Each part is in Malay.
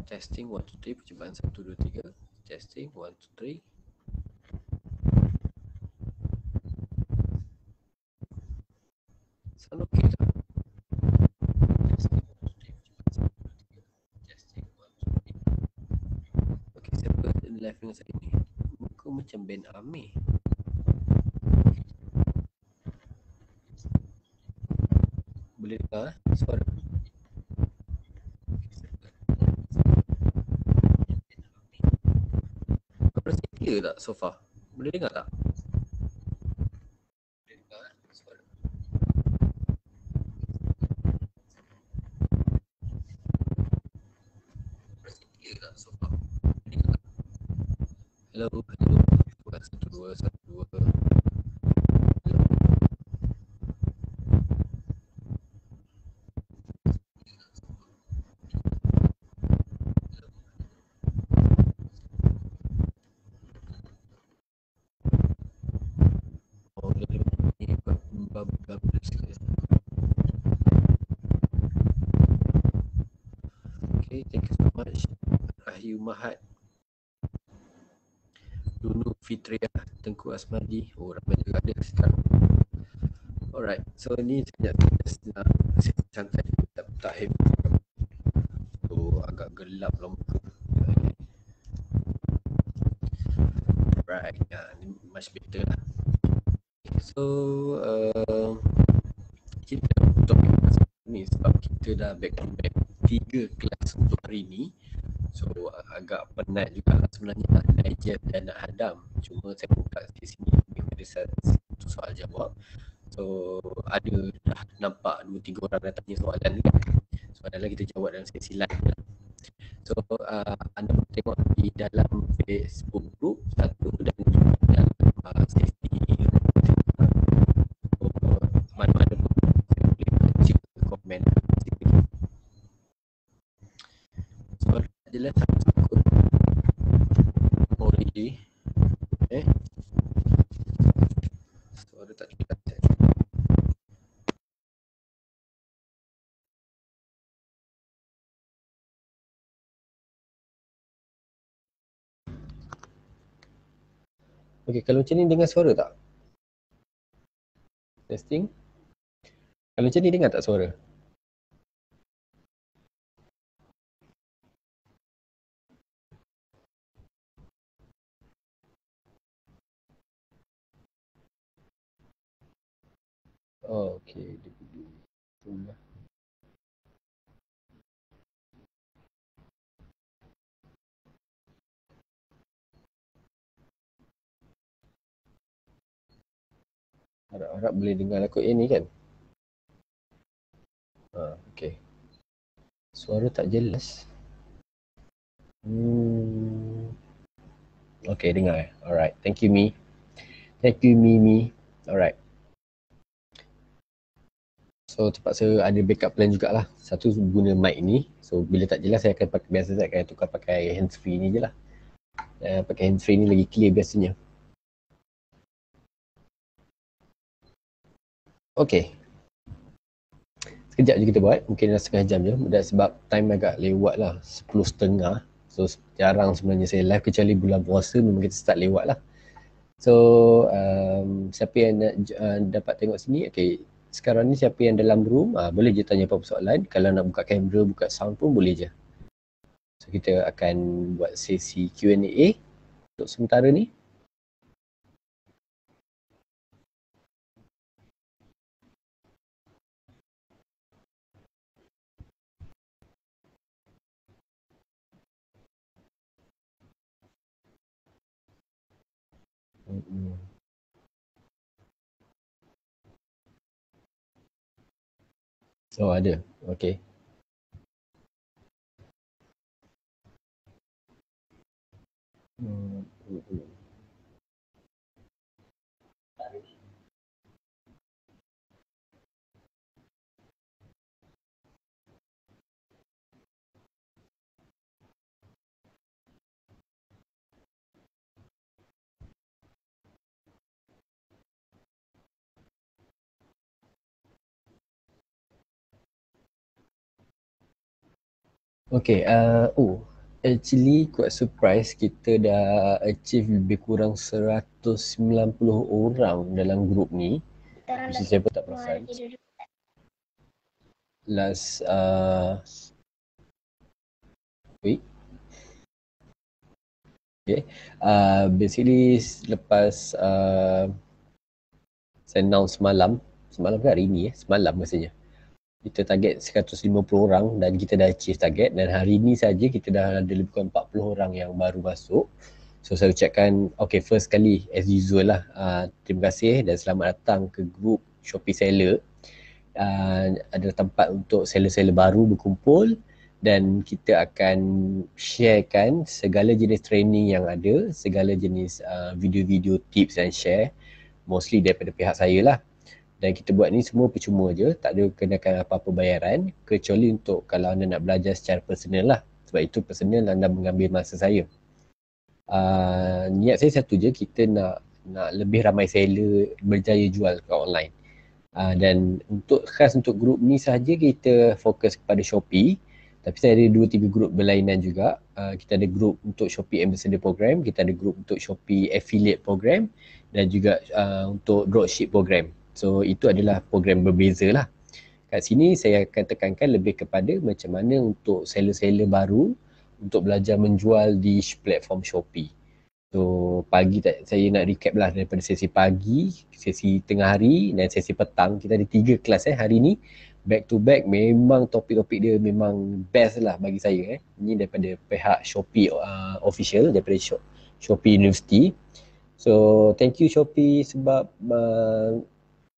Testing 1 2 3, percubaan 1 2 3. Testing 1 2 3. Sound okay tak? Testing 1 2 3, percubaan 1 2 3. Testing 1 2 3. Okay, siapa live dengan saya ni? Muka macam band Amir. Boleh dengar suara? Suara saya clear tak so far? Boleh dengar tak? Boleh dengar suara? Suara saya clear tak so far? Boleh dengar tak? Hello, hello. 1 2 1 2. Hello. Oh, dia ni bubble sekali. Okay, thank you so much. Rahayu Mahat, Nunu Fitriah, Tengku Asmadi. Oh, ramai juga ada sekarang. Alright, so ni saya nak santai, tak heavy. So agak gelap lah muka. Right, ni much better lah. Okay, so kita topik ni sebab kita dah back to back 3 kelas untuk hari ni. So agak penat juga lah sebenarnya nak digest dan nak hadam. Cuma saya buka di sini ada satu soal jawab. So ada dah nampak 2-3 orang dah tanya soalan ni kan. Soalan kita jawab dalam sesi live lah. So anda boleh tengok di dalam Facebook group satu dan dalam sesi mana-mana pun saya boleh baca komen sini. Soalan tak jelas takut already. Suara tak jelas. Okey, kalau macam ni dengar suara tak? Testing. Kalau macam ni dengar tak suara? Oh, okey. Tunggulah. Harap-harap boleh dengar lah kot ni kan? Okey. Suara tak jelas. Okey, dengar. Alright. Thank you, Mi. Thank you, Mimi. Alright. So terpaksa ada backup plan jugalah. Satu guna mic ni. So bila tak jelas saya akan pakai, biasa saya akan tukar pakai handsfree ni je lah. Pakai handsfree ni lagi clear biasanya. Okay. Sekejap je kita buat. Mungkin dah setengah jam je. Dan sebab time agak lewat lah. 10.30. So jarang sebenarnya saya live. Kecuali bulan puasa memang kita start lewat lah. So siapa yang nak dapat tengok sini. Okay. Sekarang ni siapa yang dalam room. Boleh je tanya apa-apa soalan. Kalau nak buka kamera, buka sound pun boleh je. So kita akan buat sesi Q&A untuk sementara ni. Oh ada, okay. Okay, Actually quite surprise, kita dah achieve lebih kurang 190 orang dalam grup ni. Mesti saya pun tak perasan. Last week. Okay. Basically lepas saya announce semalam ke hari ni semalam rasanya. Kita target 150 orang dan kita dah achieve target, dan hari ni saja kita dah ada lebih kurang 40 orang yang baru masuk. So saya ucapkan okay, first kali as usual lah, terima kasih dan selamat datang ke grup Shopee Seller. Ada tempat untuk seller-seller baru berkumpul dan kita akan sharekan segala jenis training yang ada, segala jenis video-video tips dan share, mostly daripada pihak saya lah. Dan kita buat ni semua percuma je, tak ada kenakan apa-apa bayaran, kecuali untuk kalau anda nak belajar secara personal lah. Sebab itu personal anda mengambil masa saya. Niat saya satu je, kita nak lebih ramai seller berjaya jual kat online. Dan khas untuk grup ni sahaja kita fokus kepada Shopee. Tapi saya ada 2-3 grup berlainan juga. Kita ada grup untuk Shopee Ambassador Program, kita ada grup untuk Shopee Affiliate Program dan juga untuk Dropship Program. So itu adalah program berbeza lah. Kat sini saya akan tekankan lebih kepada macam mana untuk seller-seller baru untuk belajar menjual di platform Shopee. So pagi saya nak recap lah daripada sesi pagi, sesi tengah hari dan sesi petang. Kita ada 3 kelas hari ni. Back to back, memang topik-topik dia memang best lah bagi saya. Ini daripada pihak Shopee official, daripada Shopee University. So thank you Shopee sebab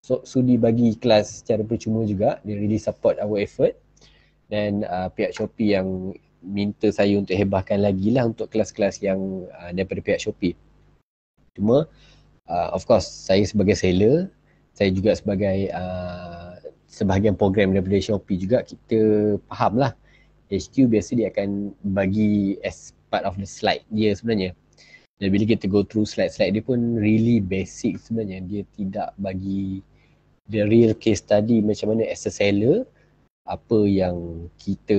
sudi bagi kelas secara percuma juga. Dia really support our effort. Dan pihak Shopee yang minta saya untuk hebahkan lagi lah untuk kelas-kelas yang daripada pihak Shopee. Cuma of course saya sebagai seller, saya juga sebagai sebahagian program daripada Shopee juga, kita faham lah HQ biasa dia akan bagi as part of the slide dia sebenarnya. Dan bila kita go through slide-slide dia pun really basic sebenarnya. Dia tidak bagi the real case study macam mana as a seller, apa yang kita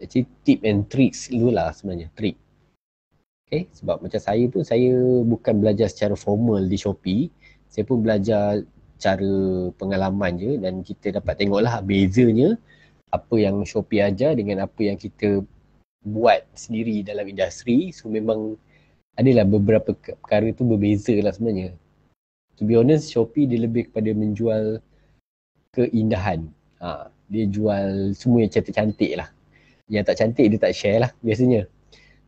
actually tip and tricks dulu lah sebenarnya, trick. Okay, sebab macam saya pun, saya bukan belajar secara formal di Shopee, saya pun belajar cara pengalaman je dan kita dapat tengok lah bezanya apa yang Shopee ajar dengan apa yang kita buat sendiri dalam industri. So memang adalah beberapa perkara tu berbeza lah sebenarnya. To be honest, Shopee dia lebih kepada menjual keindahan. Dia jual semua yang cantik-cantik lah. Yang tak cantik dia tak share lah biasanya.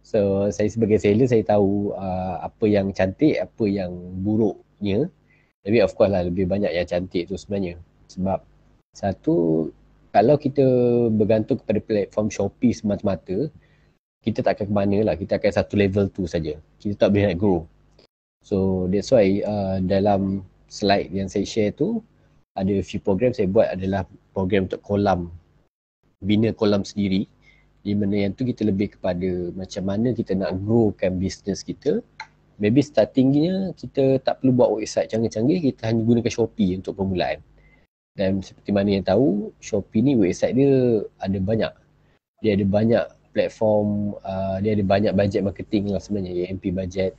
So saya sebagai seller, saya tahu apa yang cantik, apa yang buruknya. Tapi of course lah lebih banyak yang cantik tu sebenarnya. Sebab satu, kalau kita bergantung kepada platform Shopee semata-mata, kita tak akan ke mana lah, kita akan satu level tu saja. Kita tak boleh nak grow. So that's why dalam slide yang saya share tu, ada few program saya buat adalah program untuk kolam, bina kolam sendiri, di mana yang tu kita lebih kepada macam mana kita nak growkan business kita. Maybe startingnya kita tak perlu buat website canggih-canggih, kita hanya gunakan Shopee untuk permulaan. Dan seperti mana yang tahu, Shopee ni website dia ada banyak. Dia ada banyak platform, dia ada banyak bajet marketing lah sebenarnya, AMP bajet,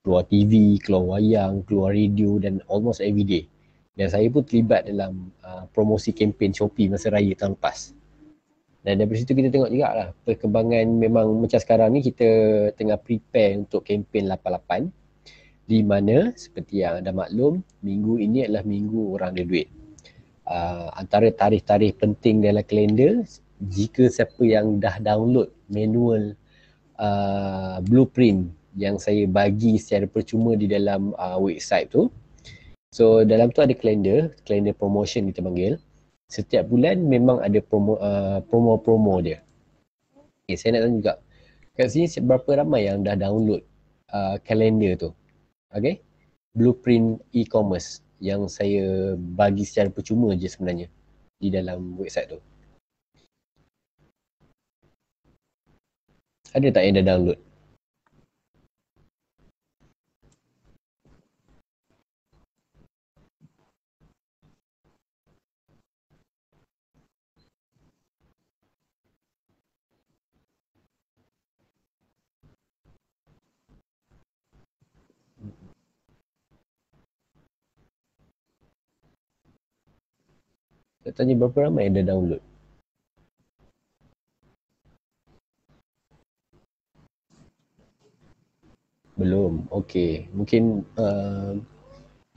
keluar TV, keluar wayang, keluar radio dan almost every day. Dan saya pun terlibat dalam promosi kempen Shopee masa raya tahun lepas. Dan dari situ kita tengok juga lah perkembangan. Memang macam sekarang ni kita tengah prepare untuk kempen 88, di mana seperti yang anda maklum, minggu ini adalah minggu orang ada duit. Antara tarikh-tarikh penting dalam kalender, jika siapa yang dah download manual blueprint yang saya bagi secara percuma di dalam website tu, so dalam tu ada kalender promotion kita panggil. Setiap bulan memang ada promo dia. Okay, saya nak tanya juga, kat sini berapa ramai yang dah download kalender tu? Okay, blueprint e-commerce yang saya bagi secara percuma je sebenarnya di dalam website tu. Ada tak yang dah download? Saya tanya berapa ramai yang dah download? Belum. Okey. Mungkin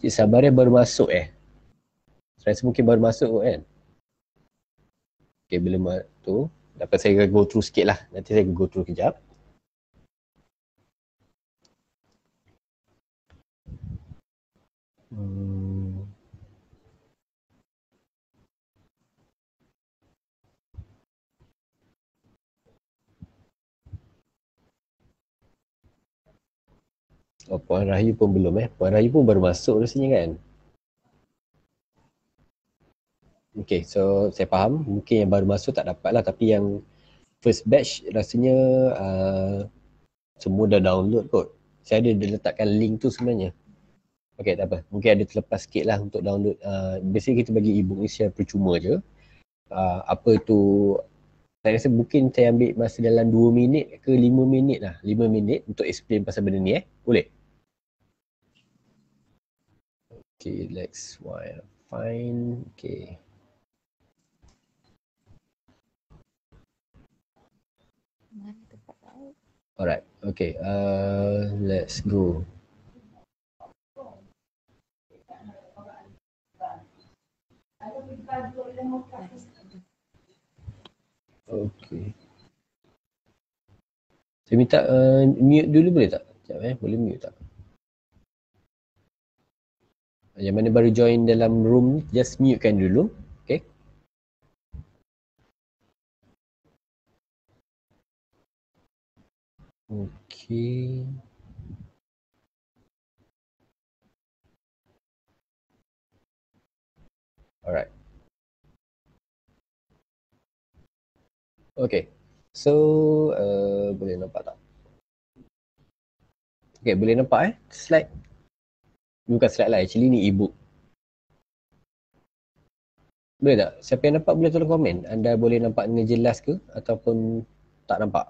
Cik Sabaria baru masuk Saya rasa mungkin baru masuk kot kan? Okey, bila tu dapat saya go through sikit lah. Nanti saya go through kejap. Hmm. Oh, Puan Rahayu pun belum Puan Rahayu pun baru masuk rasanya kan? Okay, so saya faham. Mungkin yang baru masuk tak dapat lah. Tapi yang first batch rasanya semua dah download kot. Saya ada letakkan link tu sebenarnya. Okay, tak apa. Mungkin ada terlepas sikit lah untuk download. Biasanya kita bagi e-book ni secara percuma je. Apa tu, saya rasa mungkin saya ambil masa dalam 2 minit ke 5 minit lah. 5 minit untuk explain pasal benda ni Boleh? Okay, let's find. Okay. Alright, okay. Let's go. Okay. Saya minta mute dulu boleh tak? Sekejap boleh mute tak? Yang mana baru join dalam room ni, just mute kan dulu. Okay. Okay. Alright. Okay. So, boleh nampak tak? Okay, boleh nampak slide? Bukan slide lah, actually ni e-book. Boleh tak? Siapa yang nampak boleh tolong komen. Anda boleh nampak dengan jelas ke? Ataupun tak nampak?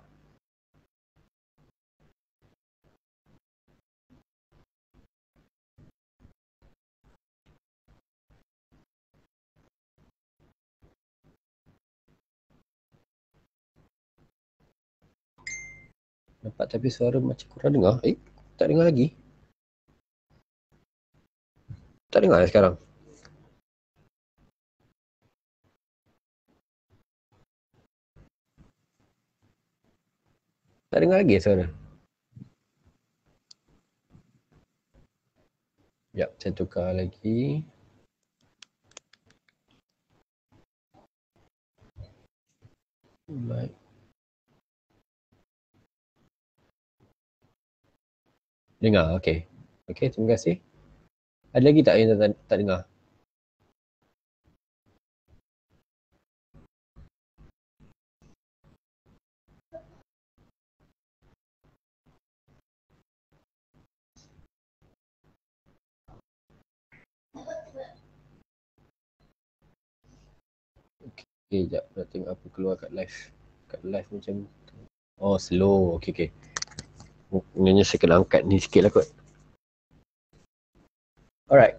Nampak tapi suara macam kurang dengar. Tak dengar lagi. Tak dengar sekarang. Tak dengar lagi suara. Sekejap, saya tukar lagi. Baik. Dengar, okey. Okey, terima kasih. Ada lagi tak yang tak dengar? Okay, sekejap. Nak tengok apa keluar kat live. Kat live macam oh, slow. Okay, okay. Mungkinnya saya kena angkat ni sikit lah kot. Alright.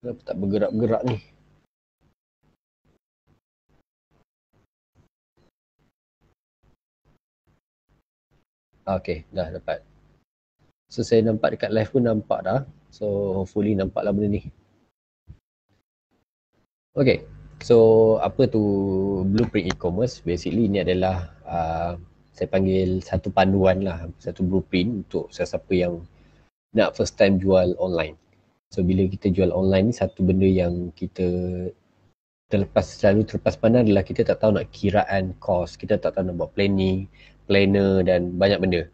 Kenapa tak bergerak-gerak ni? Okay, dah dapat. So, saya nampak dekat live pun nampak dah. So, hopefully nampak lah benda ni. Okay. So, apa tu Blueprint E-commerce? Basically, ini adalah saya panggil satu panduan lah. Satu blueprint untuk sesiapa yang nak first time jual online. So, bila kita jual online ni, satu benda yang kita selalu terlepas pandang adalah kita tak tahu nak kiraan kos, kita tak tahu nak buat planner dan banyak benda.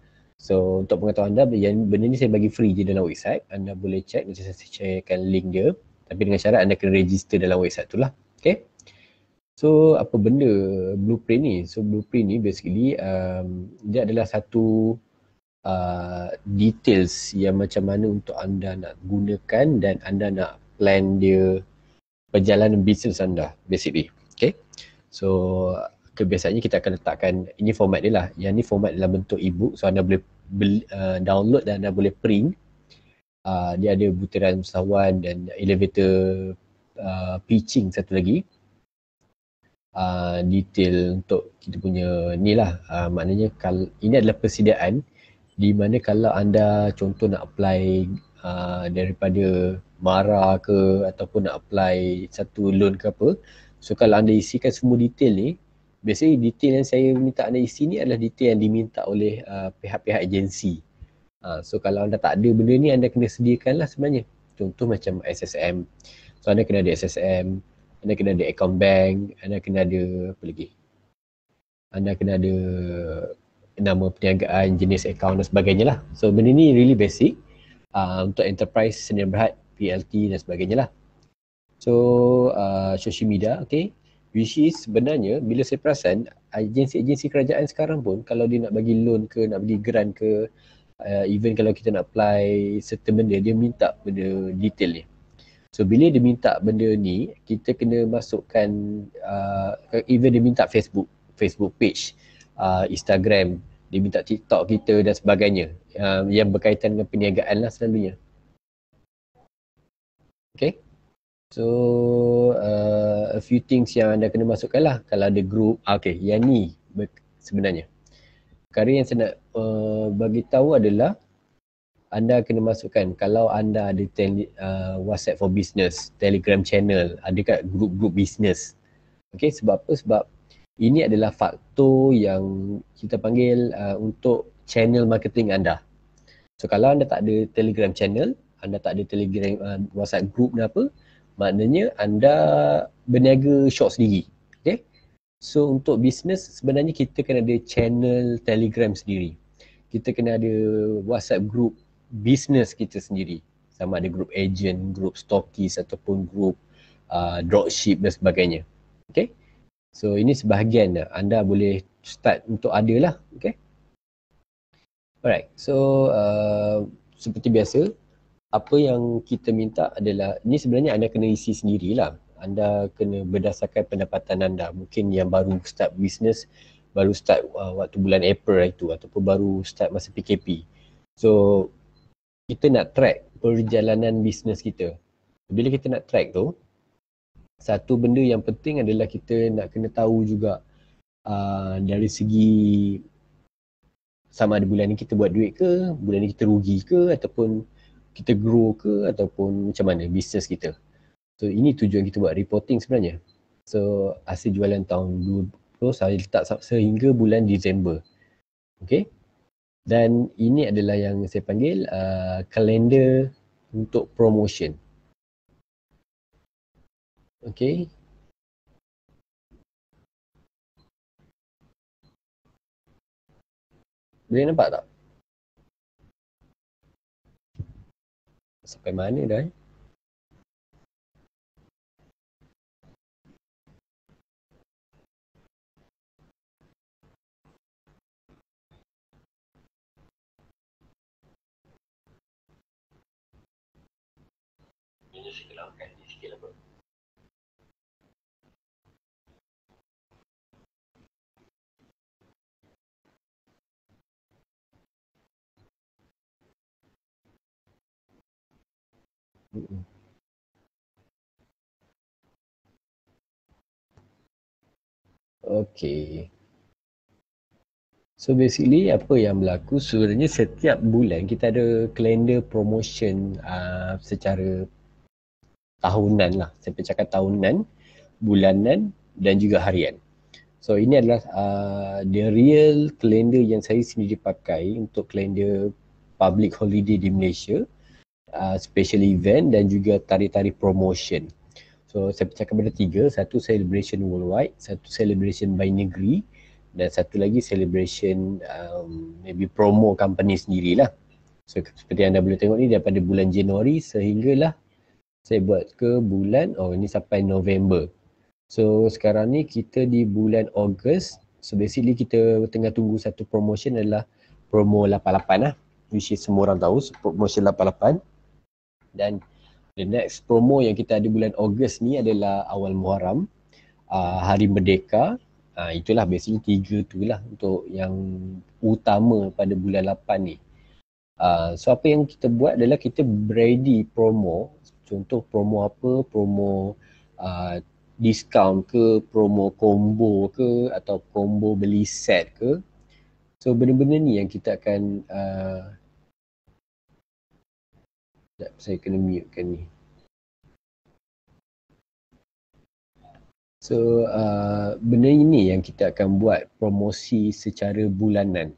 So untuk pengetahuan anda, benda ni saya bagi free je dalam website. Anda boleh check, nanti saya sharekan link dia. Tapi dengan syarat anda kena register dalam website tu lah. Okay. So apa benda blueprint ni? So blueprint ni basically dia adalah satu details yang macam mana untuk anda nak gunakan dan anda nak plan dia perjalanan bisnes anda basically. Okay. So kebiasaannya kita akan letakkan, ini format dia lah. Yang ni format dalam bentuk e-book. So anda boleh download dan anda boleh print. Dia ada butiran usahawan dan elevator pitching satu lagi detail untuk kita punya ni lah. Maknanya ini adalah persediaan di mana kalau anda contoh nak apply daripada MARA ke ataupun nak apply satu loan ke apa, so kalau anda isikan semua detail ni, biasanya detail yang saya minta anda isi ni adalah detail yang diminta oleh pihak-pihak agensi. So kalau anda tak ada benda ni, anda kena sediakan lah sebenarnya. Contoh macam SSM, so anda kena ada SSM, anda kena ada account bank, anda kena ada apa lagi, anda kena ada nama perniagaan, jenis account dan sebagainya lah. So benda ni really basic untuk enterprise sendirian berhad, PLT dan sebagainya lah. So social media, okay, which is sebenarnya bila saya perasan agensi-agensi kerajaan sekarang pun kalau dia nak bagi loan ke, nak bagi grant ke, even kalau kita nak apply certain benda, dia minta benda detail ni. So bila dia minta benda ni, kita kena masukkan even dia minta Facebook page, Instagram, dia minta TikTok kita dan sebagainya, yang berkaitan dengan perniagaan lah selalunya. Okay, so a few things yang anda kena masukkan lah kalau ada group. Okay, yang ni sebenarnya perkara yang saya nak bagi tahu adalah anda kena masukkan kalau anda ada WhatsApp for business, Telegram channel, ada kat group-group business. Okay, sebab apa? Sebab ini adalah faktor yang kita panggil untuk channel marketing anda. So kalau anda tak ada Telegram channel, anda tak ada Telegram WhatsApp group dan apa, maknanya anda berniaga shop sendiri. Okay, so untuk business sebenarnya kita kena ada channel Telegram sendiri, kita kena ada WhatsApp group business kita sendiri, sama ada group agent, group stockist ataupun group dropship dan sebagainya. Okay, so ini sebahagian anda boleh start untuk ada lah. Okay, alright, so seperti biasa, apa yang kita minta adalah, ni sebenarnya anda kena isi sendirilah. Anda kena berdasarkan pendapatan anda. Mungkin yang baru start business, baru start waktu bulan April itu, ataupun baru start masa PKP. So kita nak track perjalanan bisnes kita. Bila kita nak track tu, satu benda yang penting adalah kita nak kena tahu juga dari segi sama ada bulan ni kita buat duit ke, bulan ni kita rugi ke, ataupun kita grow ke, ataupun macam mana bisnes kita. So ini tujuan kita buat reporting sebenarnya. So hasil jualan tahun 2020 saya letak sehingga bulan Disember. Okay, dan ini adalah yang saya panggil kalender untuk promotion. Okay, boleh nampak tak? Sampai mana dah? Okay. So basically apa yang berlaku sebenarnya setiap bulan kita ada kalender promotion secara tahunan lah. Saya cakap tahunan, bulanan dan juga harian. So ini adalah the real kalender yang saya sendiri pakai untuk kalender public holiday di Malaysia, special event dan juga tarikh-tarikh promotion. So saya cakap ada tiga, satu celebration worldwide, satu celebration by negeri dan satu lagi celebration maybe promo company sendirilah. So seperti anda boleh tengok ni daripada bulan Januari sehinggalah saya buat ke bulan, ini sampai November. So sekarang ni kita di bulan Ogos. So basically kita tengah tunggu satu promotion adalah promo 88 lah, which is semua orang tahu promotion 88. Dan the next promo yang kita ada bulan Ogos ni adalah awal Muharram, Hari Merdeka. Itulah basically tiga tu lah untuk yang utama pada bulan 8 ni. So apa yang kita buat adalah kita ready promo. contoh promo apa, promo diskaun ke, promo combo ke, atau combo beli set ke. So benda-benda ni yang kita akan sekejap, saya kena mutekan ni. So benda ini yang kita akan buat promosi secara bulanan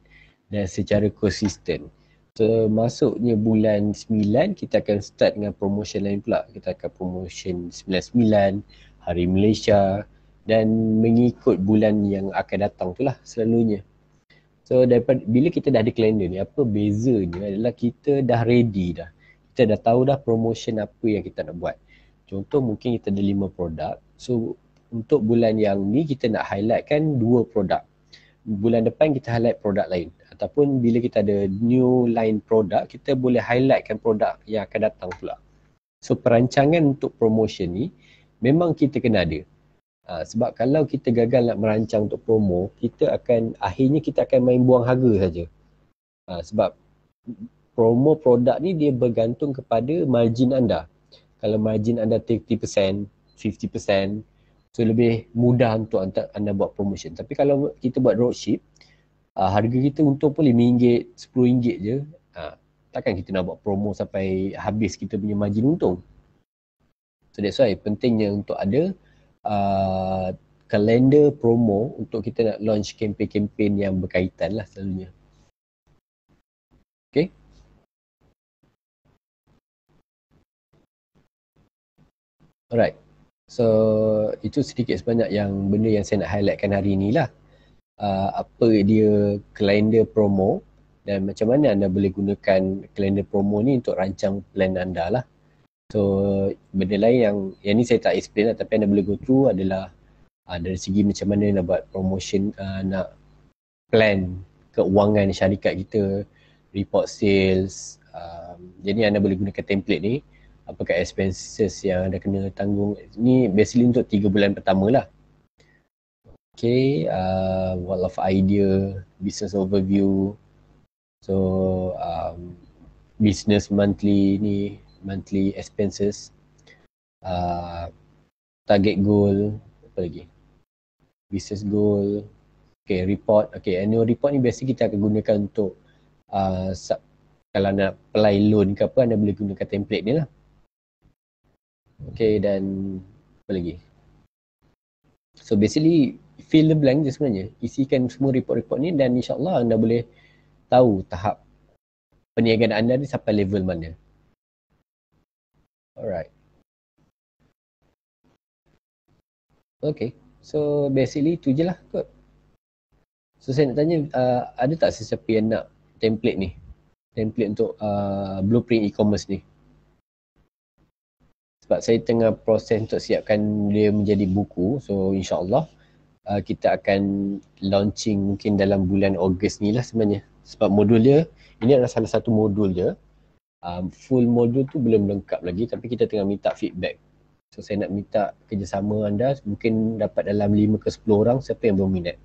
dan secara konsisten. So masuknya bulan 9 kita akan start dengan promotion lain pula. Kita akan promotion 99, Hari Malaysia dan mengikut bulan yang akan datang tu lah selalunya. So daripada bila kita dah ada kalender ni, apa bezanya adalah kita dah ready dah. Kita dah tahu dah promotion apa yang kita nak buat. Contoh mungkin kita ada 5 produk. So untuk bulan yang ni kita nak highlight kan 2 produk. Bulan depan kita highlight produk lain. Ataupun bila kita ada new line produk, kita boleh highlightkan produk yang akan datang pula. So perancangan untuk promotion ni memang kita kena ada. Sebab kalau kita gagal nak merancang untuk promo, akhirnya kita akan main buang harga saja. Sebab promo produk ni dia bergantung kepada margin anda. Kalau margin anda 30%, 50%, so lebih mudah untuk anda buat promotion. Tapi kalau kita buat dropship, harga kita untung pun RM5, RM10 je. Takkan kita nak buat promo sampai habis kita punya margin untung. So that's why pentingnya untuk ada kalender promo untuk kita nak launch kempen-kempen yang berkaitan lah selalunya. Okay. Alright. So itu sedikit sebanyak yang benda yang saya nak highlightkan hari ni lah. Apa dia kalender promo dan macam mana anda boleh gunakan kalender promo ni untuk rancang plan anda lah. So benda lain yang ni saya tak explain lah, tapi anda boleh go through adalah dari segi macam mana nak buat promotion, nak plan keuangan syarikat kita, report sales. Jadi anda boleh gunakan template ni, apakah expenses yang anda kena tanggung. Ni basically untuk 3 bulan pertama lah. Okay, wall of idea, business overview. So business monthly expenses, target goal, apa lagi? Business goal. Okay, report. Okay, annual report ni biasa kita akan gunakan untuk kalau nak apply loan ke apa, anda boleh gunakan template ni lah. Okay, dan apa lagi? So basically fill the blank je sebenarnya. Isikan semua report-report ni dan insyaAllah anda boleh tahu tahap perniagaan anda ni sampai level mana. Alright. Okay, so basically tu je lah kot. So saya nak tanya, ada tak sesiapa yang nak template ni? Template untuk blueprint e-commerce ni. Sebab saya tengah proses untuk siapkan dia menjadi buku. So insyaAllah kita akan launching mungkin dalam bulan Ogos ni lah sebenarnya. Sebab modul dia, ini adalah salah satu modul je. Full modul tu belum lengkap lagi, tapi kita tengah minta feedback. So saya nak minta kerjasama anda, mungkin dapat dalam 5 ke 10 orang siapa yang berminat.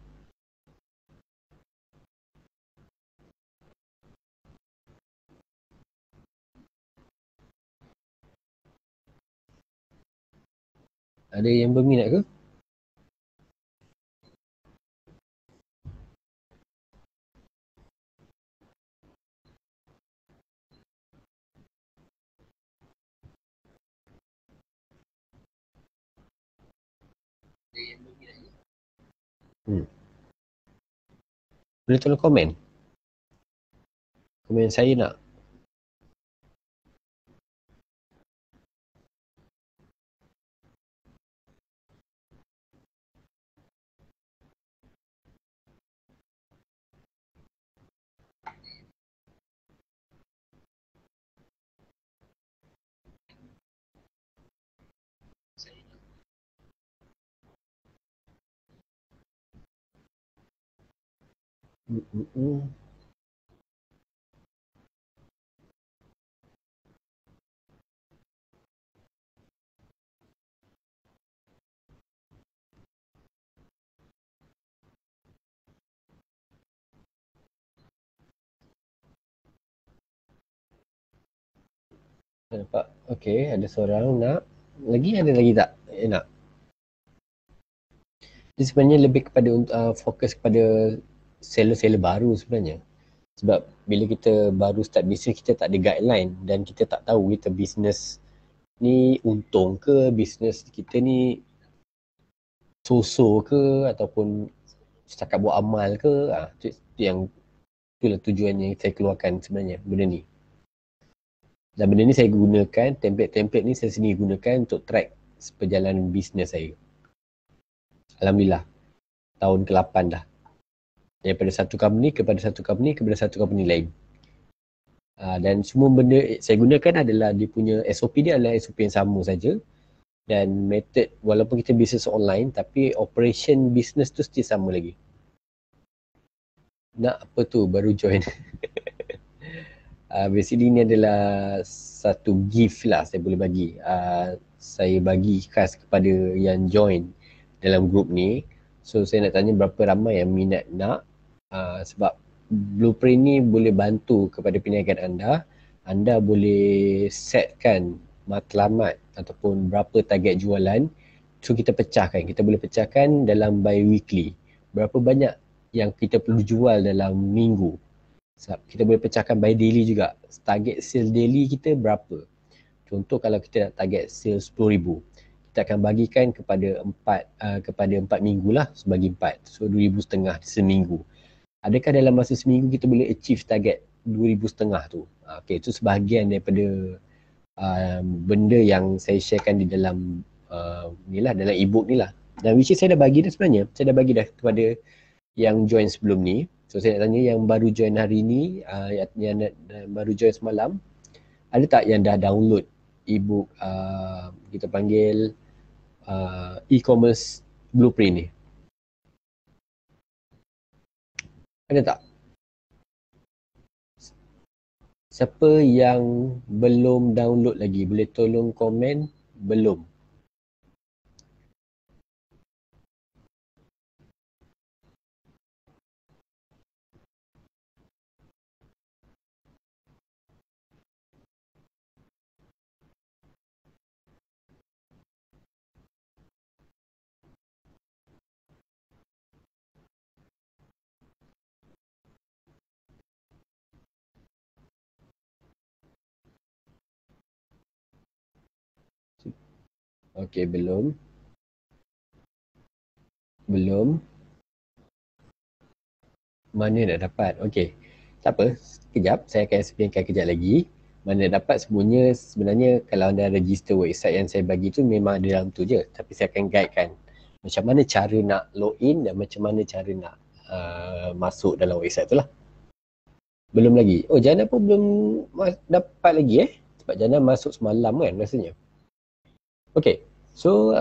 Ada yang berminat ke? Boleh tolong komen? Komen saya nak. Nampak? Okey, ada seorang nak. Lagi ada lagi tak? Nak. Dia sebenarnya lebih kepada fokus kepada seller-seller baru sebenarnya. Sebab bila kita baru start bisnes, kita tak ada guideline dan kita tak tahu kita bisnes ni untung ke, bisnes kita ni so-so ke ataupun setakat buat amal ke. Tu yang itulah tujuan yang saya keluarkan sebenarnya benda ni. Dan benda ni saya gunakan, template-template ni saya sendiri gunakan untuk track perjalanan bisnes saya. Alhamdulillah, tahun ke-8 dah. Daripada satu company kepada satu company kepada satu company lain. Dan semua benda saya gunakan adalah dia punya SOP dia adalah SOP yang sama saja. Dan method, walaupun kita bisnes online, tapi operation bisnes tu still sama lagi. Nak apa tu, baru join. Basically ni adalah satu gift lah saya boleh bagi. Saya bagi khas kepada yang join dalam group ni. So saya nak tanya berapa ramai yang minat nak. Sebab blueprint ni boleh bantu kepada perniagaan anda. Anda boleh setkan matlamat ataupun berapa target jualan. So kita pecahkan, kita boleh pecahkan dalam bi-weekly. Berapa banyak yang kita perlu jual dalam minggu. Sebab kita boleh pecahkan by daily juga. Target sales daily kita berapa. Contoh kalau kita nak target sales 10,000, kita akan bagikan kepada 4 minggu lah, sebagi 4. So 2,500 seminggu. Adakah dalam masa seminggu kita boleh achieve target 2,500 tu? Okay, itu sebahagian daripada benda yang saya sharekan di dalam ni lah, dalam e-book ni lah. Dan which is saya dah bagi dah sebenarnya. Saya dah bagi dah kepada yang join sebelum ni. So saya nak tanya yang baru join hari ni, yang baru join semalam, ada tak yang dah download e-book kita panggil e-commerce blueprint ni? Ada tak? Siapa yang belum download lagi, boleh tolong komen belum? Okey, belum. Belum. Mana nak dapat? Okey. Tak apa, sekejap. Saya akan explainkan kejap lagi. Mana nak dapat sebenarnya kalau anda register website yang saya bagi tu memang ada dalam tu je. Tapi saya akan guidekan macam mana cara nak login dan macam mana cara nak masuk dalam website tu lah. Belum lagi. Oh, Jana pun belum dapat lagi sebab Jana masuk semalam kan rasanya. Okey. So,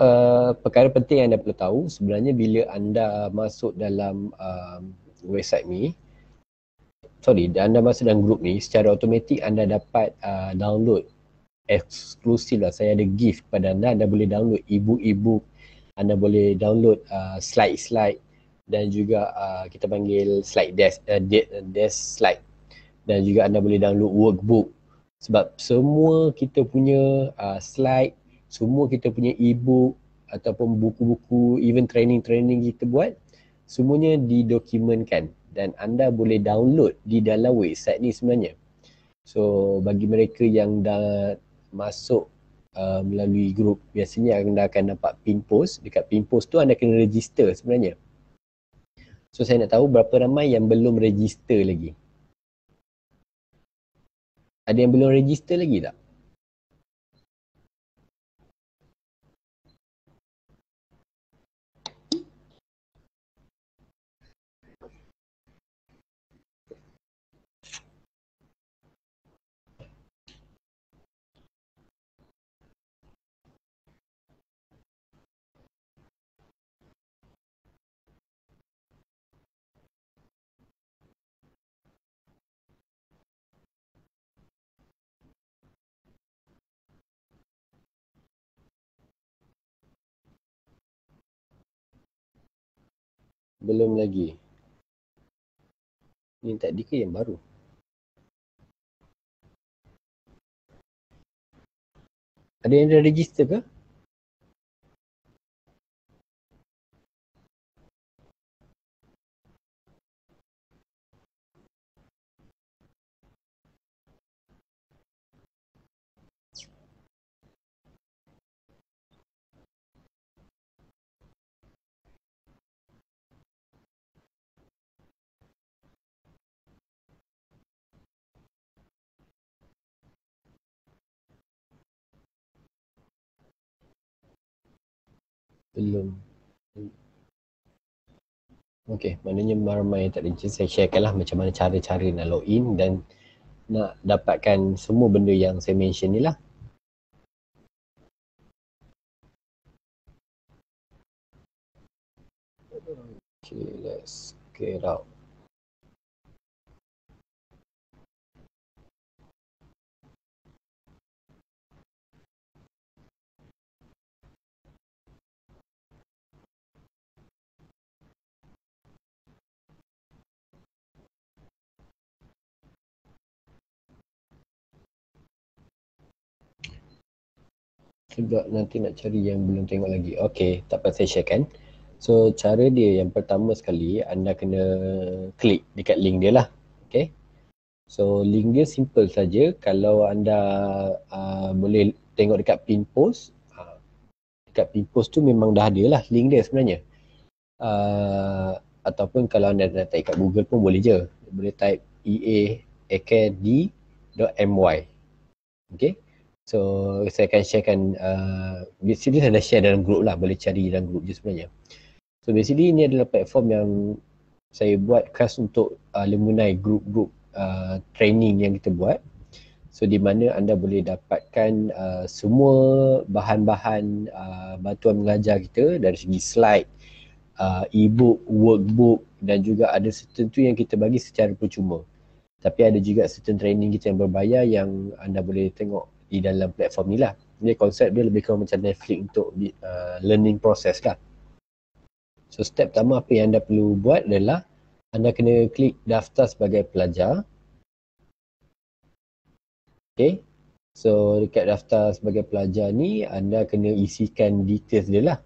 perkara penting yang anda perlu tahu sebenarnya bila anda masuk dalam website ni, anda masuk dalam group ni, secara automatik anda dapat download eksklusif lah. Saya ada gift kepada anda. Anda boleh download e-book, anda boleh download slide-slide dan juga kita panggil slide desk slide, dan juga anda boleh download workbook. Sebab semua kita punya slide, semua kita punya e-book ataupun buku-buku, even training-training kita buat, semuanya didokumentkan dan anda boleh download di dalam website ni sebenarnya. So bagi mereka yang dah masuk melalui grup, biasanya anda akan nampak pin post. Dekat pin post tu anda kena register sebenarnya. So saya nak tahu berapa ramai yang belum register lagi. Ada yang belum register lagi tak? Belum lagi. Ni tadi ke yang baru? Ada yang dah register ke? Belum. Okey, maknanya ramai yang tak register. Saya sharekan lah macam mana cara-cara nak login dan nak dapatkan semua benda yang saya mention ni lah. Okay, let's get out. Sebab nanti nak cari yang belum tengok lagi. Okey, tak apa saya sharekan. So, cara dia yang pertama sekali, anda kena klik dekat link dia lah. Okay. So, link dia simple saja. Kalau anda boleh tengok dekat pin post, dekat pin post tu memang dah ada lah link dia sebenarnya. Ataupun kalau anda nak type kat Google pun boleh je. Boleh type eaacademy.my. Okay. So, saya akan sharekan, basically saya dah share dalam group lah, boleh cari dalam group je sebenarnya. So, basically ini adalah platform yang saya buat khas untuk alumni group-group training yang kita buat. So, di mana anda boleh dapatkan semua bahan-bahan bantuan mengajar kita dari segi slide, e-book, workbook dan juga ada tertentu yang kita bagi secara percuma. Tapi ada juga certain training kita yang berbayar yang anda boleh tengok di dalam platform ni lah. Ini konsep dia lebih kurang macam Netflix untuk learning process lah. So step pertama apa yang anda perlu buat adalah anda kena klik daftar sebagai pelajar. Okay. So dekat daftar sebagai pelajar ni anda kena isikan details dia lah.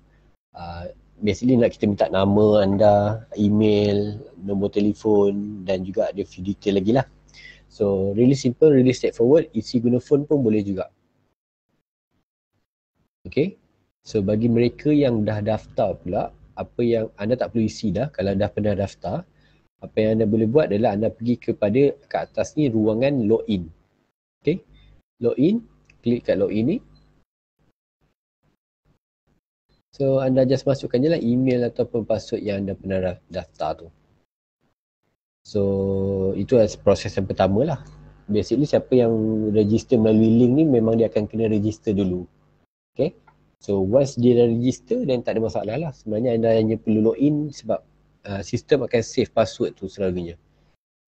Basically nak kita minta nama anda, email, nombor telefon dan juga ada few detail lagi lah. So really simple, really straightforward. Isi guna phone pun boleh juga. Okay. So bagi mereka yang dah daftar pula, apa yang anda tak perlu isi dah kalau dah pernah daftar. Apa yang anda boleh buat adalah anda pergi kepada kat atas ni ruangan login. Okay. Login, klik kat login ni. So anda just masukkan je lah email ataupun password yang anda pernah daftar tu. So itu adalah proses yang pertama lah. Basically siapa yang register melalui link ni memang dia akan kena register dulu. Okay. So once dia dah register then tak ada masalah lah. Sebenarnya anda hanya perlu login sebab sistem akan save password tu selalunya.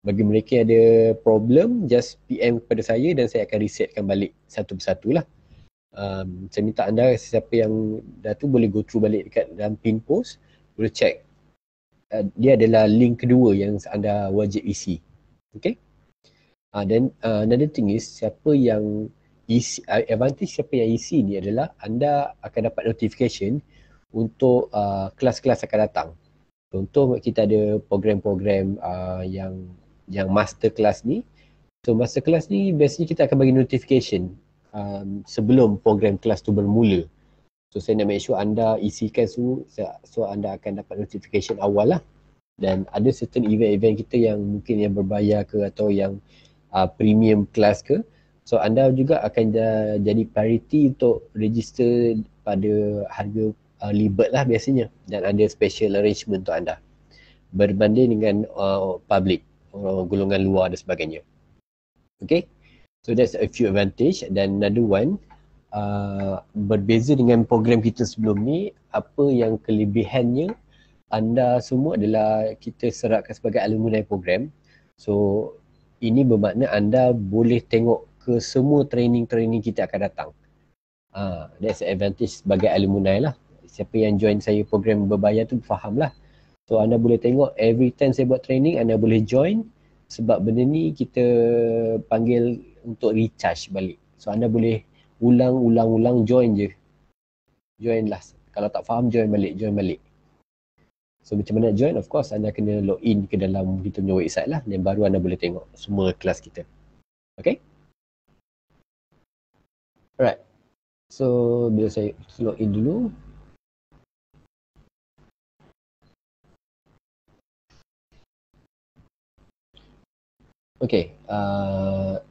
Bagi mereka yang ada problem, just PM kepada saya dan saya akan resetkan balik satu persatu lah. Saya minta anda siapa yang dah tu boleh go through balik dekat dalam pin post, boleh check. Dia adalah link kedua yang anda wajib isi. Okay. Dan another thing is siapa yang isi, advantage siapa yang isi ni adalah anda akan dapat notification untuk kelas-kelas akan datang. Contoh kita ada program-program yang master class ni. So master class ni biasanya kita akan bagi notification sebelum program kelas tu bermula. So saya nak make sure anda isikan so anda akan dapat notification awal lah. Dan ada certain event-event kita yang mungkin yang berbayar ke atau yang premium class ke. So anda juga akan jadi priority untuk register pada harga early bird lah biasanya. Dan ada special arrangement untuk anda berbanding dengan public, golongan luar dan sebagainya. Okay. So that's a few advantage. Dan another one, berbeza dengan program kita sebelum ni, apa yang kelebihannya anda semua adalah kita serahkan sebagai alumni program. So ini bermakna anda boleh tengok ke semua training-training kita akan datang. That's the advantage sebagai alumni lah. Siapa yang join saya program berbayar tu faham lah. So anda boleh tengok every time saya buat training, anda boleh join. Sebab benda ni kita panggil untuk recharge balik. So anda boleh ulang join je. Join lah. Kalau tak faham join balik. So macam mana join? Of course anda kena login ke dalam kita punya website lah, dan baru anda boleh tengok semua kelas kita. Okay? Alright. So bila saya login dulu, okay,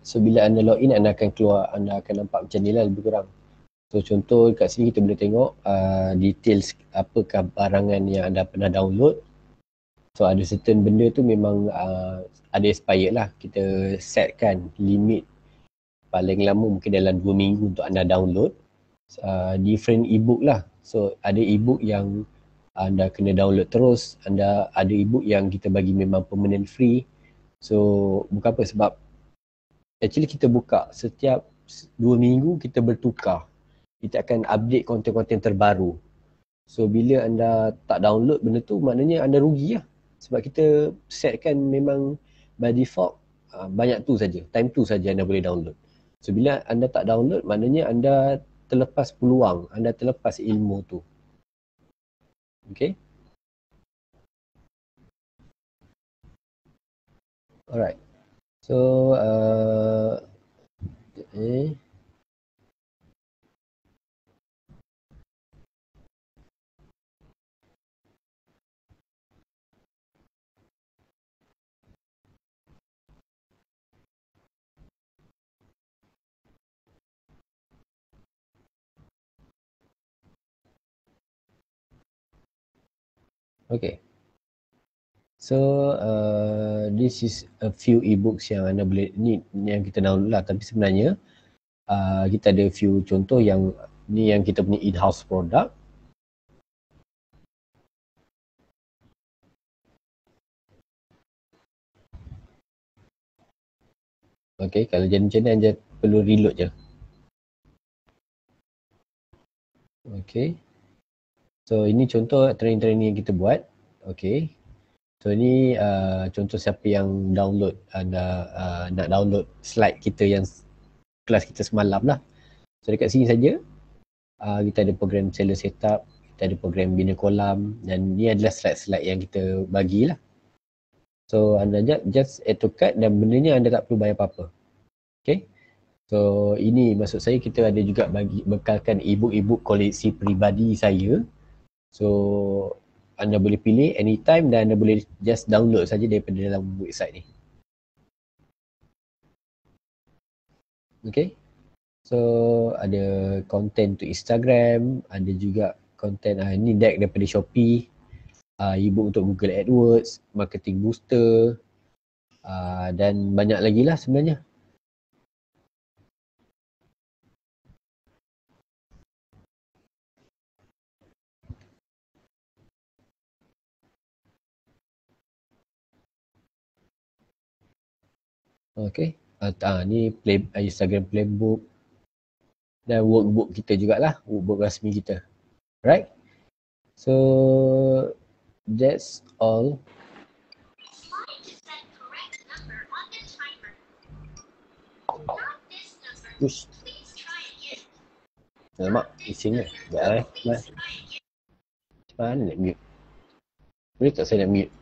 so bila anda login, anda akan keluar, anda akan nampak macam ni lah lebih kurang. So contoh kat sini kita boleh tengok details apakah barangan yang anda pernah download. So ada certain benda tu memang ada expired lah. Kita setkan limit paling lama mungkin dalam 2 minggu untuk anda download. Different ebook lah. So ada ebook yang anda kena download terus, ada ebook yang kita bagi memang permanent free. So bukan apa, sebab actually kita buka setiap 2 minggu kita bertukar. Kita akan update konten-konten terbaru. So bila anda tak download benda tu, maknanya anda rugi lah. Sebab kita setkan memang by default banyak tu saja, time tu saja anda boleh download. So bila anda tak download, maknanya anda terlepas peluang, anda terlepas ilmu tu. Okay. Alright. So okay. So this is a few ebooks yang anda boleh, ni yang kita download lah, tapi sebenarnya kita ada few contoh yang ni yang kita punya in-house product. Okay, kalau jadi macam ni anda perlu reload je. Okay. So ini contoh training-training yang kita buat. Okay. So ini contoh siapa yang download, anda nak download slide kita yang kelas kita semalam lah. So dekat sini saja kita ada program seller setup, kita ada program bina kolam, dan ni adalah slide-slide yang kita bagilah. So anda just add to cart dan bendanya anda tak perlu bayar apa-apa. Okay. So ini maksud saya, kita ada juga bekalkan ebook koleksi peribadi saya. So anda boleh pilih anytime dan anda boleh just download saja daripada dalam website ni. Okay. So ada konten untuk Instagram, ada juga konten ini deck daripada Shopee, ebook untuk Google AdWords, marketing booster, dan banyak lagi lah sebenarnya. Okay. Ni Instagram playbook dan workbook kita jugalah, workbook rasmi kita. Right? So that's all. Ush. Alamak, bising lah. Sekejap mana nak mute? Boleh tak saya nak mute?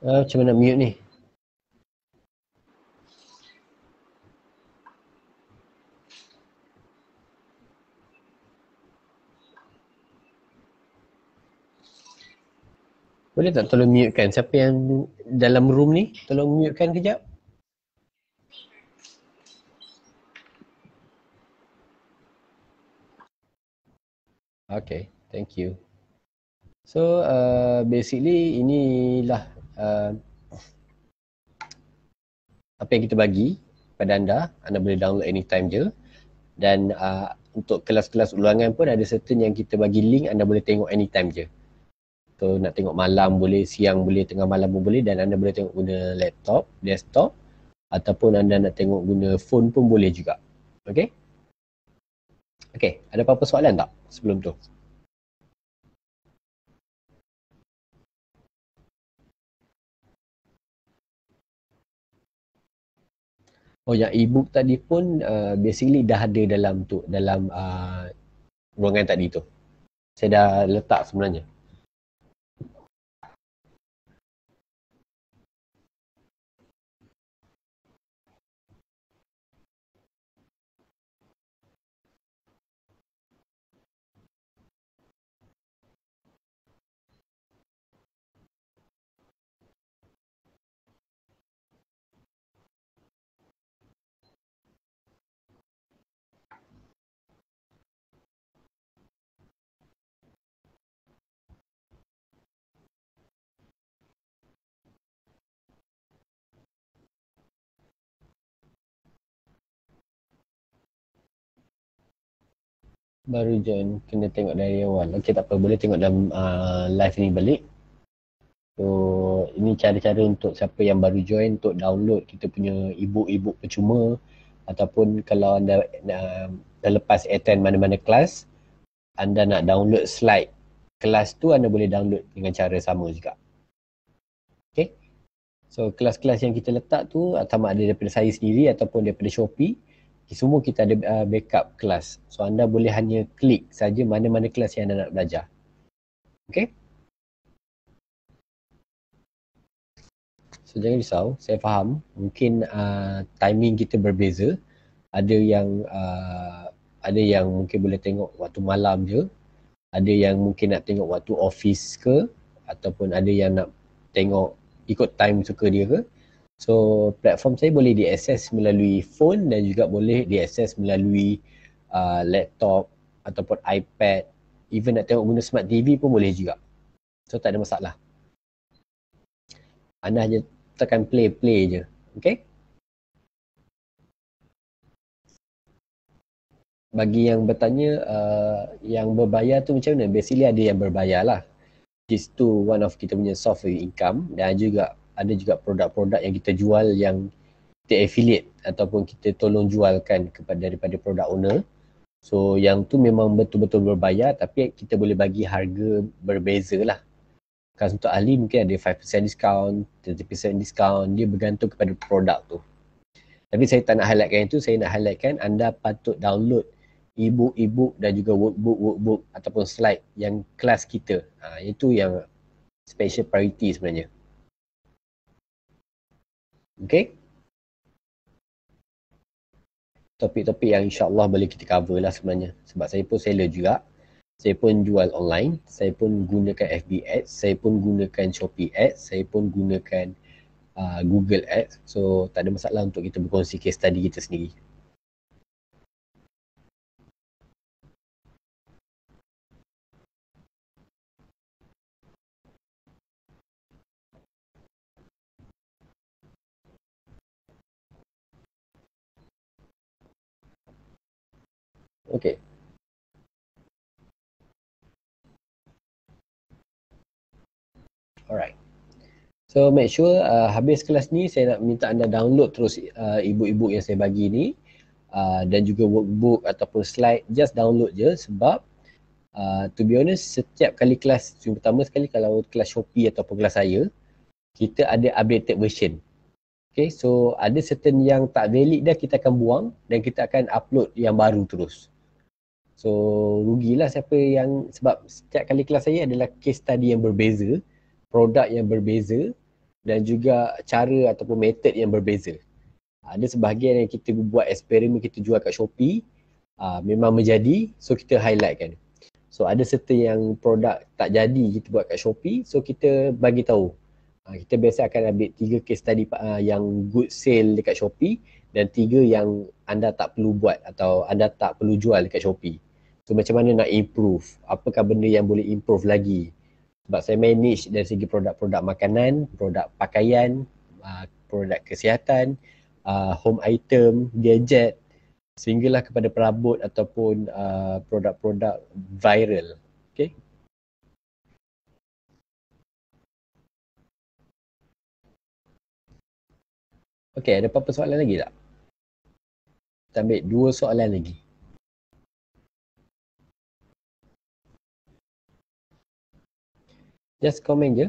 Macam mana nak mute ni? Boleh tak tolong mute kan? Siapa yang dalam room ni, tolong mute kan kejap. Okay, thank you. So basically inilah apa yang kita bagi pada anda. Anda boleh download anytime je. Dan untuk kelas-kelas ulangan pun ada certain yang kita bagi link, anda boleh tengok anytime je. So nak tengok malam boleh, siang boleh, tengah malam pun boleh, dan anda boleh tengok guna laptop, desktop, ataupun anda nak tengok guna phone pun boleh juga. Okay? Okay, ada apa-apa soalan tak sebelum tu? Oh, yang e-book tadi pun basically dah ada dalam tu, dalam ruangan tadi tu. Saya dah letak sebenarnya. Baru join, kena tengok dari awal. Okay, tak apa, boleh tengok dalam live ni balik. So, ini cara-cara untuk siapa yang baru join untuk download kita punya e-book percuma, ataupun kalau anda dah lepas attend mana-mana kelas, anda nak download slide kelas tu, anda boleh download dengan cara sama juga. Okay. So, kelas-kelas yang kita letak tu sama ada daripada saya sendiri ataupun daripada Shopee, semua kita ada backup kelas. So, anda boleh hanya klik saja mana-mana kelas yang anda nak belajar. Okay. So, jangan risau, saya faham mungkin timing kita berbeza. Ada yang mungkin boleh tengok waktu malam je, ada yang mungkin nak tengok waktu office ke, ataupun ada yang nak tengok ikut time suka dia ke. So, platform saya boleh diakses melalui phone dan juga boleh diakses melalui laptop ataupun iPad. Even nak tengok guna smart TV pun boleh juga. So, tak ada masalah. Anda hanya tekan play je. Okay? Bagi yang bertanya, yang berbayar tu macam mana? Basically ada yang berbayar lah. This tu one of kita punya source of income, dan juga ada juga produk-produk yang kita jual yang kita affiliate ataupun kita tolong jualkan daripada produk owner. So yang tu memang betul-betul berbayar, tapi kita boleh bagi harga berbeza lah. Kalau untuk ahli mungkin ada 5% discount, 30% discount, dia bergantung kepada produk tu. Tapi saya tak nak highlightkan itu, saya nak highlightkan anda patut download e-book dan juga workbook ataupun slide yang kelas kita. Itu yang special priority sebenarnya. Okay? Topik-topik yang insyaAllah boleh kita cover lah sebenarnya. Sebab saya pun seller juga. Saya pun jual online, saya pun gunakan FB Ads, saya pun gunakan Shopee Ads, saya pun gunakan Google Ads. So tak ada masalah untuk kita berkongsi case study kita sendiri. Okay. Alright. So make sure habis kelas ni saya nak minta anda download terus e-book yang saya bagi ni, dan juga workbook ataupun slide, just download je. Sebab to be honest, setiap kali kelas, pertama sekali kalau kelas Shopee ataupun kelas saya, kita ada updated version. Okay, so ada certain yang tak valid dah kita akan buang dan kita akan upload yang baru terus. So rugilah siapa yang, sebab setiap kali kelas saya adalah case study yang berbeza, produk yang berbeza, dan juga cara ataupun method yang berbeza. Ada sebahagian yang kita buat eksperimen, kita jual kat Shopee, memang menjadi, so kita highlight kan. So ada certain yang produk tak jadi kita buat kat Shopee, so kita bagi tahu. Kita biasa akan ambil 3 case study yang good sale dekat Shopee, dan 3 yang anda tak perlu buat atau anda tak perlu jual dekat Shopee. So macam mana nak improve, apakah benda yang boleh improve lagi. Sebab saya manage dari segi produk-produk makanan, produk pakaian, produk kesihatan, home item, gadget, sehinggalah kepada perabot ataupun produk-produk viral. Okay. Okey, ada apa-apa soalan lagi tak? Kita ambil 2 soalan lagi. Just komen je.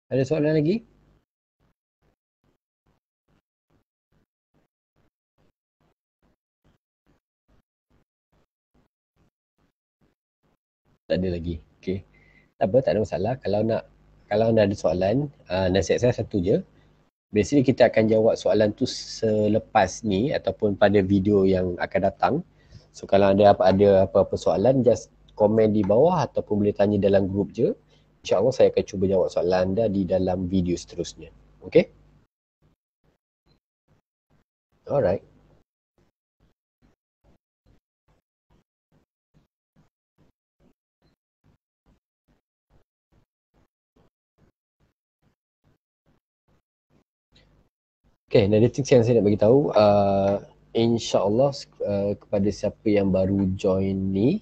Ada soalan lagi? Tak ada lagi. Okey. Tak apa, tak ada masalah. Kalau nak ada soalan, nasihat saya satu je. Basically kita akan jawab soalan tu selepas ni ataupun pada video yang akan datang. So kalau ada apa-apa soalan, just komen di bawah ataupun boleh tanya dalam grup je. InsyaAllah saya akan cuba jawab soalan anda di dalam video seterusnya. Okay? Alright. Okay, another thing yang saya nak bagi tahu, insyaAllah kepada siapa yang baru join ni,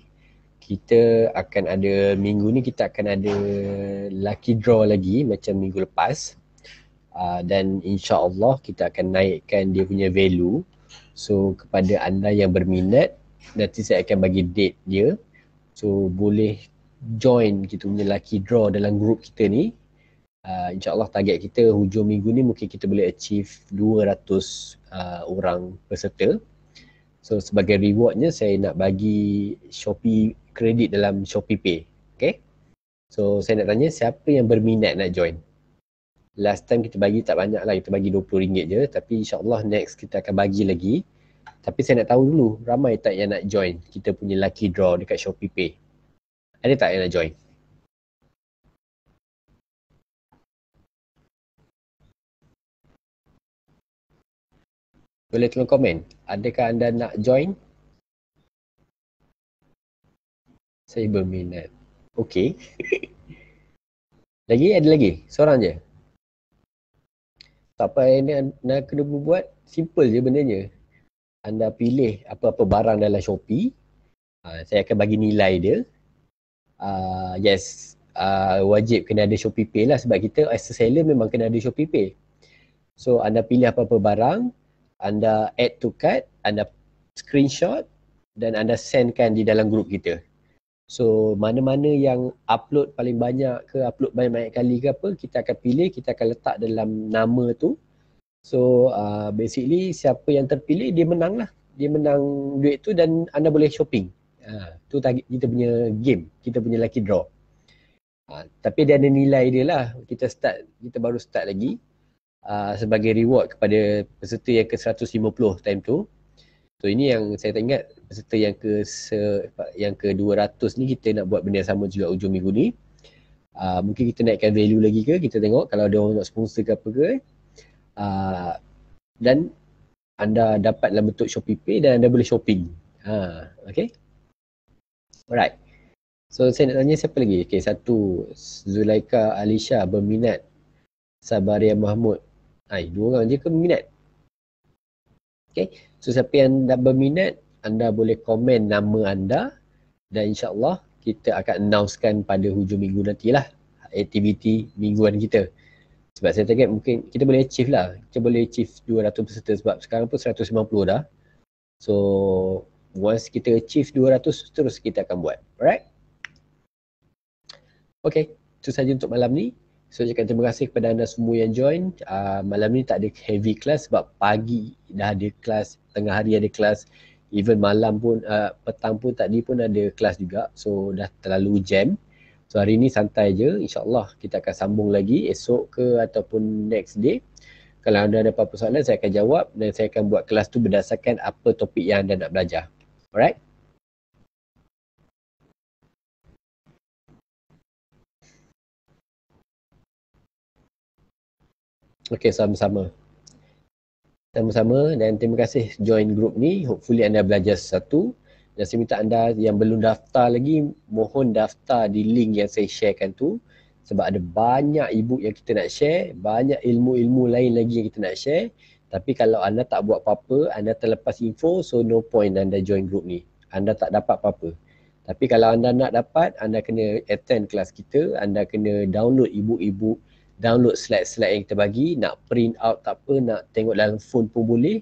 kita akan ada, minggu ni kita akan ada lucky draw lagi macam minggu lepas. Dan insyaAllah kita akan naikkan dia punya value. So kepada anda yang berminat, nanti saya akan bagi date dia. So boleh join kita punya lucky draw dalam group kita ni. InsyaAllah target kita hujung minggu ni mungkin kita boleh achieve 200 orang peserta. So sebagai rewardnya saya nak bagi Shopee kredit dalam Shopee Pay. Okay. So saya nak tanya siapa yang berminat nak join. Last time kita bagi tak banyak lah, kita bagi RM20 je. Tapi insyaAllah next kita akan bagi lagi. Tapi saya nak tahu dulu, ramai tak yang nak join kita punya lucky draw dekat Shopee Pay? Ada tak yang nak join? Boleh tolong komen. Adakah anda nak join? Saya berminat. Okey. Lagi? Ada lagi? Seorang je? Tak apa yang anda kena buat. Simple je benanya. Anda pilih apa-apa barang dalam Shopee. Saya akan bagi nilai dia. Yes. Wajib kena ada Shopee Pay lah. Sebab kita as a seller memang kena ada Shopee Pay. So anda pilih apa-apa barang. Anda add to cart. Anda screenshot. Dan anda sendkan di dalam grup kita. So mana-mana yang upload paling banyak ke, upload banyak-banyak kali ke apa, kita akan pilih, kita akan letak dalam nama tu. So basically siapa yang terpilih dia menang lah. Dia menang duit tu dan anda boleh shopping. Tu target kita punya game, kita punya lucky draw. Tapi dia ada nilai dia lah. Kita baru start lagi. Sebagai reward kepada peserta yang ke 150 time tu. So ini yang saya tak ingat, peserta yang ke 200 ni kita nak buat benda sama juga ujung minggu ni. Mungkin kita naikkan value lagi ke, kita tengok kalau ada orang nak sponsor ke apa ke. Dan anda dapat dalam bentuk Shopee Pay dan anda boleh shopping. Okay. Alright. So saya nak tanya siapa lagi? Okay, satu, Zulaika Alisha berminat. Sabaria Mahmud. Dua orang je ke berminat? Okay. So siapa yang dah berminat, anda boleh komen nama anda dan insyaAllah kita akan announcekan pada hujung minggu nantilah aktiviti mingguan kita. Sebab saya target mungkin kita boleh achieve lah. Kita boleh achieve 200 peserta sebab sekarang pun 150 dah. So once kita achieve 200 terus kita akan buat. Alright? Okay, itu saja untuk malam ni. So, ucapkan terima kasih kepada anda semua yang join. Malam ni tak ada heavy class sebab pagi dah ada kelas, tengah hari ada kelas, even malam pun, petang pun tadi pun ada kelas juga. So, dah terlalu jam. So, hari ni santai je. InsyaAllah kita akan sambung lagi esok ke ataupun next day. Kalau anda ada apa-apa soalan, saya akan jawab dan saya akan buat kelas tu berdasarkan apa topik yang anda nak belajar. Alright? Okay, sama-sama. Sama-sama dan terima kasih join group ni. Hopefully anda belajar sesuatu. Dan saya minta anda yang belum daftar lagi, mohon daftar di link yang saya sharekan tu. Sebab ada banyak ebook yang kita nak share, banyak ilmu-ilmu lain lagi yang kita nak share. Tapi kalau anda tak buat apa-apa, anda terlepas info, so no point anda join group ni. Anda tak dapat apa-apa. Tapi kalau anda nak dapat, anda kena attend kelas kita, anda kena download ebook-ebook, download slide-slide yang kita bagi, nak print out tak apa, nak tengok dalam phone pun boleh.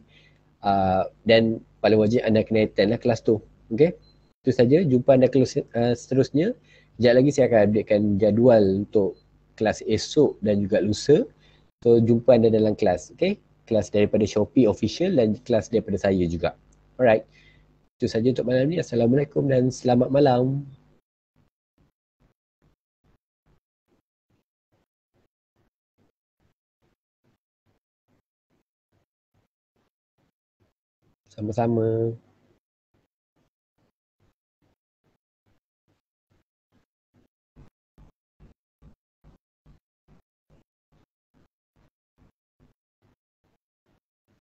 Dan paling wajib anda kena attend lah kelas tu. Okay? Itu saja. Jumpa anda seterusnya. Sekejap lagi saya akan updatekan jadual untuk kelas esok dan juga lusa. So jumpa anda dalam kelas. Okay? Kelas daripada Shopee official dan kelas daripada saya juga. Alright. Itu saja untuk malam ni. Assalamualaikum dan selamat malam. Sama-sama.